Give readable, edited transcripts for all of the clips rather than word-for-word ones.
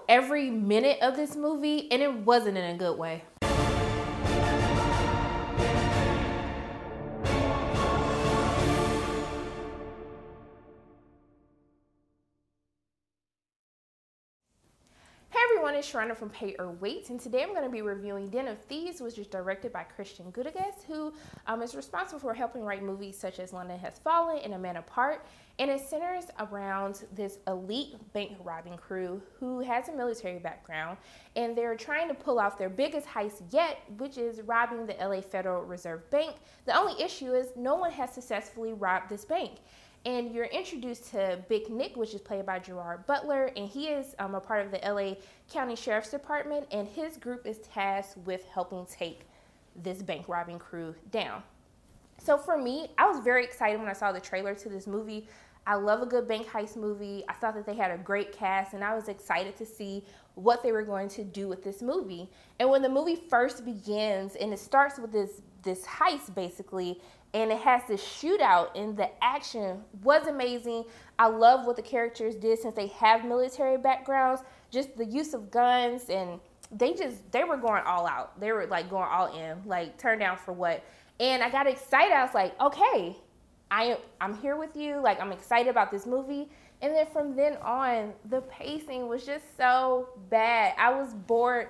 every minute of this movie, and it wasn't in a good way. It's Sharona from Pay or Wait, and today I'm going to be reviewing Den of Thieves, which is directed by Christian Gutegas, who is responsible for helping write movies such as London Has Fallen and A Man Apart, and it centers around this elite bank robbing crew who has a military background, and they're trying to pull off their biggest heist yet, which is robbing the LA Federal Reserve Bank. The only issue is no one has successfully robbed this bank. And you're introduced to Big Nick, which is played by Gerard Butler, and he is a part of the LA County Sheriff's Department, and his group is tasked with helping take this bank robbing crew down. So for me, I was very excited when I saw the trailer to this movie. I love a good bank heist movie. I thought that they had a great cast, and I was excited to see what they were going to do with this movie. And when the movie first begins, and it starts with this heist basically, and it has this shootout, and the action was amazing. I love what the characters did since they have military backgrounds, just the use of guns, and they were going all out. They were like going all in, like turn down for what. And I got excited. I was like, okay, I'm here with you. Like, I'm excited about this movie. And then from then on, the pacing was just so bad. I was bored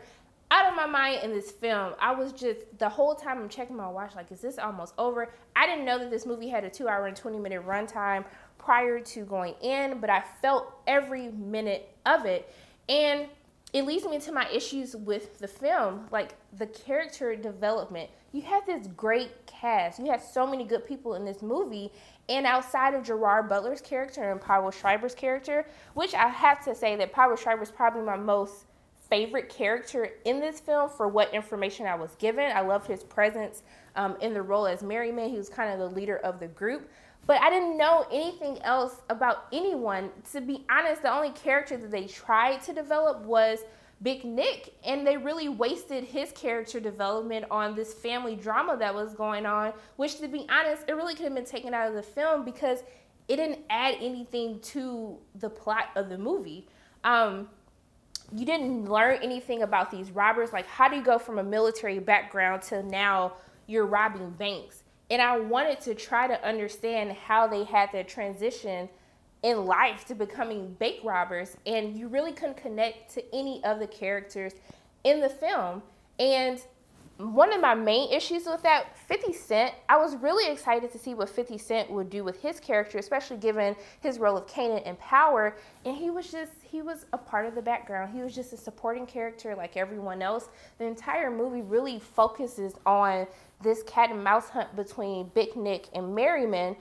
out of my mind in this film. I was just, the whole time I'm checking my watch, like, is this almost over? I didn't know that this movie had a 2-hour and 20-minute runtime prior to going in, but I felt every minute of it. And it leads me to my issues with the film, like the character development. You have this great cast. You have so many good people in this movie. And outside of Gerard Butler's character and Pablo Schreiber's character, which I have to say that Pablo Schreiber is probably my most favorite character in this film for what information I was given. I loved his presence in the role as Merryman. He was kind of the leader of the group. But I didn't know anything else about anyone. To be honest, the only character that they tried to develop was Big Nick, and they really wasted his character development on this family drama that was going on, which, to be honest, it really could have been taken out of the film because it didn't add anything to the plot of the movie. You didn't learn anything about these robbers. Like, how do you go from a military background to now you're robbing banks? And I wanted to try to understand how they had that transition in life to becoming bank robbers, and you really couldn't connect to any of the characters in the film. And one of my main issues with that, 50 Cent, I was really excited to see what 50 Cent would do with his character, especially given his role of Kanan in Power. And he was a part of the background. He was just a supporting character like everyone else. The entire movie really focuses on this cat and mouse hunt between Big Nick and Merryman,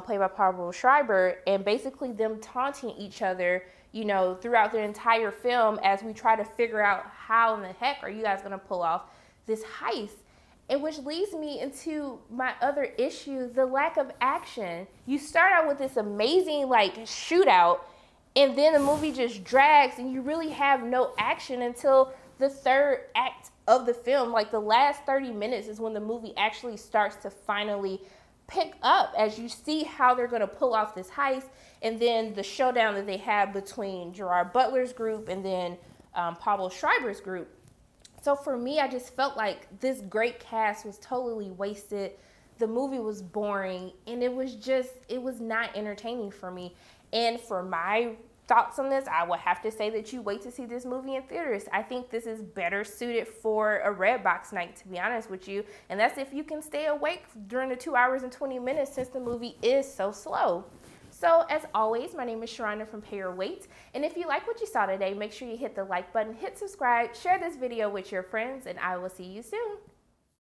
played by Pablo Schreiber, and basically them taunting each other, you know, throughout the entire film as we try to figure out how in the heck are you guys going to pull off this heist. And which leads me into my other issue, the lack of action. You start out with this amazing like shootout, and then the movie just drags and you really have no action until the third act of the film. Like, the last 30 minutes is when the movie actually starts to finally pick up as you see how they're going to pull off this heist, and then the showdown that they have between Gerard Butler's group and then Pablo Schreiber's group. So for me, I just felt like this great cast was totally wasted. The movie was boring, and it was not entertaining for me. And for my thoughts on this, I would have to say that you wait to see this movie in theaters. I think this is better suited for a Redbox night, to be honest with you. And that's if you can stay awake during the 2 hours and 20 minutes since the movie is so slow. So as always, my name is Sharona from Pay or Wait. And if you like what you saw today, make sure you hit the like button, hit subscribe, share this video with your friends, and I will see you soon.